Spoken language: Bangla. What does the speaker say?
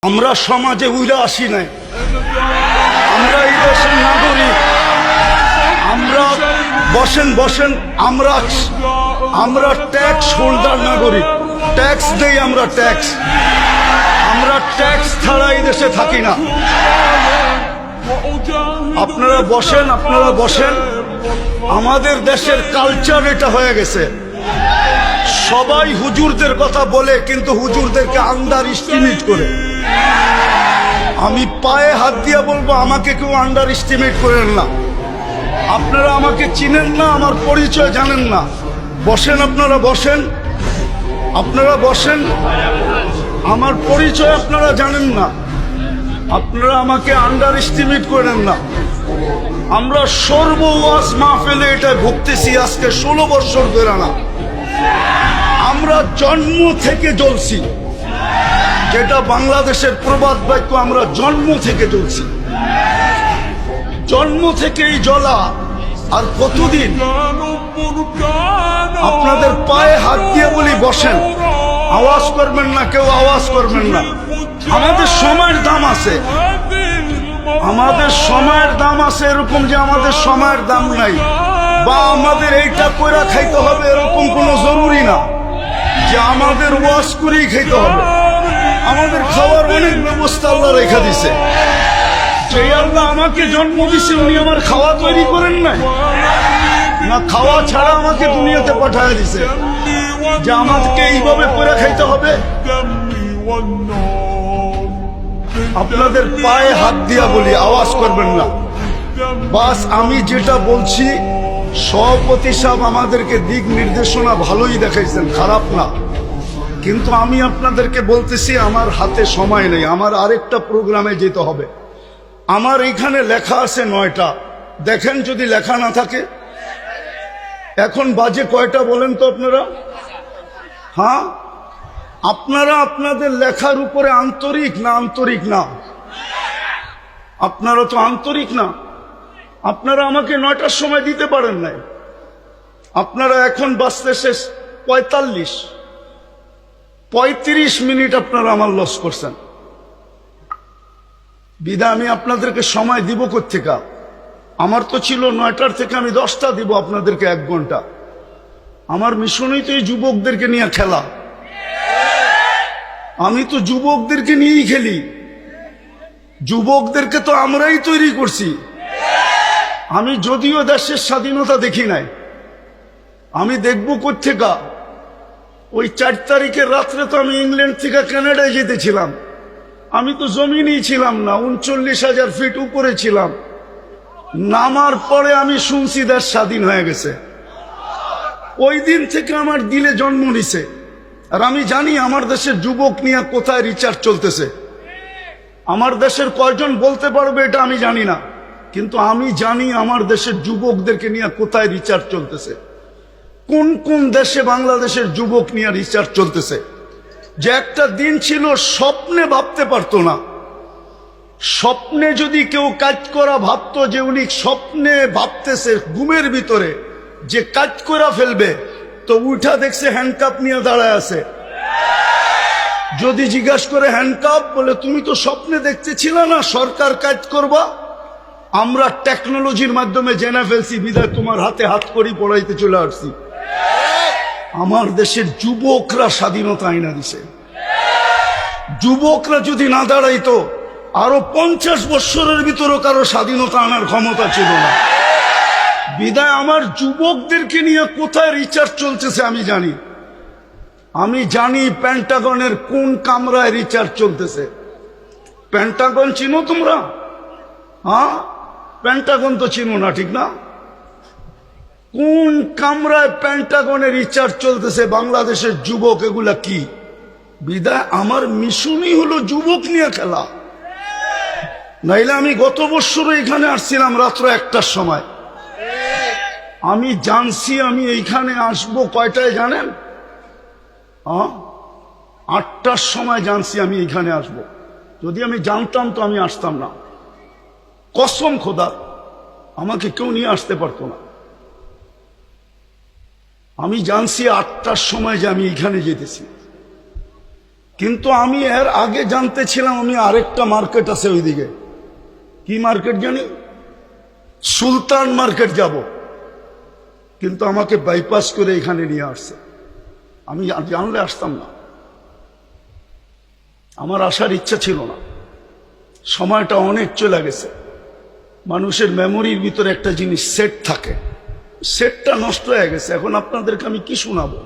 আমরা সমাজে উইরা আসি নাই, আমরা এই দেশের নাগরিক। আমরা বসেন বসেন, আমরা ট্যাক্স হোল্ডার নাগরিক, ট্যাক্স দেই আমরা, আমরা ট্যাক্স ছাড়া এই দেশে থাকি না। আপনারা বসেন। আমাদের দেশের কালচার এটা হয়ে গেছে, সবাই হুজুরদের কথা বলে কিন্তু হুজুরদেরকে আন্ডার এস্টিমেট করে। আমি পায়ে হাত দিয়ে বলবো, আমাকে কেউ আন্ডার এস্টিমেট করেন না। আপনারা আমাকে চিনেন না, আমার পরিচয় জানেন না। আপনারা বসেন, আমার পরিচয় আপনারা জানেন না, আপনারা আমাকে আন্ডার এস্টিমেট করেন না। আমরা সর্বওয়াজ মাহফিলে এটা ভুগতেছি আজকে 16 বছর ধরে না। আমরা জন্ম থেকে জ্বলছি, যেটা বাংলাদেশের প্রবাদ বাক্য, আমরা জন্ম থেকে জ্বলছি, জন্ম থেকেই জ্বলা। আর কতদিন? আপনাদের পায়ে হাত দিয়ে বলি বসেন, আওয়াজ করবেন না, কেউ আওয়াজ করবেন না। আমাদের সময়ের দাম আছে, এরকম যে আমাদের সময়ের দাম নাই বা আমাদের এইটা কইরা খাইতে হবে এরকম কোনো জরুরি না যে আমাদের ওয়াজ করেই খাইতে হবে। আমাদের খাওয়ার অনেক ব্যবস্থা আল্লাহ রেখা দিছে। যে আল্লাহ আমাকে জন্ম দিছে উনি আমার খাওয়া তৈরি করেন নাই না, খাওয়া ছাড়া আমাকে দুনিয়াতে পাঠায় দিছে যে আমাকে এইভাবে করে খাইতে হবে। আপনাদের পায়ে হাত দিয়া বলি, আওয়াজ করবেন না। বাস আমি যেটা বলছি, সভাপতি সাহেব আমাদেরকে দিক নির্দেশনা ভালোই দেখাইছেন, খারাপ না। কিন্তু আমি আপনাদেরকে বলতেছি, আমার হাতে সময় নেই, আমার আরেকটা প্রোগ্রামে যেতে হবে। আমার এইখানে লেখা আছে 9টা, দেখেন যদি লেখা না থাকে। এখন বাজে কয়টা বলেন তো আপনারা? হ্যাঁ, আপনারা আপনাদের লেখার উপরে আন্তরিক না? আপনারা তো আন্তরিক না। আপনারা আমাকে 9টার সময় দিতে পারেন নাই। আপনারা এখন বাজতে শেষ 35 মিনিট আপনারা আমার লস করছেন। বিদায় আমি আপনাদেরকে সময় দিব কোত্থেকে? আমার তো ছিল 9টার থেকে আমি 10টা দিব আপনাদেরকে, 1 ঘন্টা। আমার মিশনই তো এই যুবকদেরকে নিয়ে খেলা। আমি তো যুবকদেরকে নিয়েই খেলি, যুবকদেরকে তো আমরাই তৈরি করছি। আমি যদিও দেশের স্বাধীনতা দেখি নাই, আমি দেখবো কোত্থেকে? ওই 4 তারিখের রাত্রে তো আমি ইংল্যান্ড থেকে কানাডায় যেতেছিলাম, আমি তো জমিনেই ছিলাম না, 39,000 ফিট উপরে ছিলাম। নামার পরে আমি শুনছি দেশ স্বাধীন হয়ে গেছে। ওই দিন থেকে আমার দিলে জন্ম নিছে। আর আমি জানি আমার দেশের যুবক নিয়ে কোথায় রিচার্জ চলতেছে। আমার দেশের কয়জন বলতে পারবে এটা আমি জানি না, কিন্তু আমি জানি আমার দেশের যুবকদেরকে নিয়ে কোথায় রিচার্জ চলতেছে, কোন কোন দেশে বাংলাদেশের যুবক নিয়ে রিসার্চ চলতেছে। যে একটা দিন ছিল স্বপ্নে ভাবতে পারতো না। স্বপ্নে যদি কেউ কাজ করা ভাবতো যে উনি স্বপ্নে ভাবতেছে ঘুমের ভিতরে যে কাজ করা ফেলবে, তো উঠা দেখছে হ্যান্ডকাপ নিয়ে দাঁড়ায় আছে। যদি জিজ্ঞাসা করে হ্যান্ডকাপ, বলে তুমি তো স্বপ্নে দেখতেছিল না সরকার কাজ করবা, আমরা টেকনোলজির মাধ্যমে জেনে ফেলছি, বিধায় তোমার হাতে হাত করি পড়াইতে চলে আসছি। আমার দেশের যুবকরা স্বাধীনতা আইনা দিছে। যুবকরা যদি না দাঁড়াইতো, আরো 50 বছরের ভিতরও কারো স্বাধীনতা আনার ক্ষমতা ছিল না। বিদায় আমার যুবকদেরকে নিয়ে কোথায় রিচার্জ চলতেছে আমি জানি পেন্টাগনের কোন কামরায় রিচার্জ চলতেছে। পেন্টাগন চিনো তোমরা? হ্যাঁ, পেন্টাগন তো চিনো না, ঠিক না? কোন কামরায় পেন্টাগনের রিচার্জ চলতেছে? বাংলাদেশের যুবক এগুলা কি? বিদায় আমার মিশনই হলো যুবক নিয়ে খেলা। নাইলে আমি গত বছর এখানে আসছিলাম রাত্র 1টার সময়। আমি জানছি আমি এইখানে আসবো কয়টায় জানেন? 8টার সময় জানছি আমি এইখানে আসবো। যদি আমি জানতাম তো আমি আসতাম না। কসম খোদা, আমাকে কেউ নিয়ে আসতে পারতো না। আমি জানছি 8টার সময় যে আমি এখানে যেতেছি। কিন্তু আমি এর আগে জানতে ছিলাম আমি আরেকটা মার্কেট আছে ওইদিকে। কি মার্কেট জানি? সুলতান মার্কেট যাব, কিন্তু আমাকে বাইপাস করে এখানে নিয়ে আসছে। আমি জানলে আসতাম না, আমার আসার ইচ্ছা ছিল না। সময়টা অনেক চলে গেছে। মানুষের মেমোরির ভিতরে একটা জিনিস সেট থাকে, সেটটা নষ্ট হয়ে গেছে। এখন আপনাদেরকে আমি কি শোনাবো?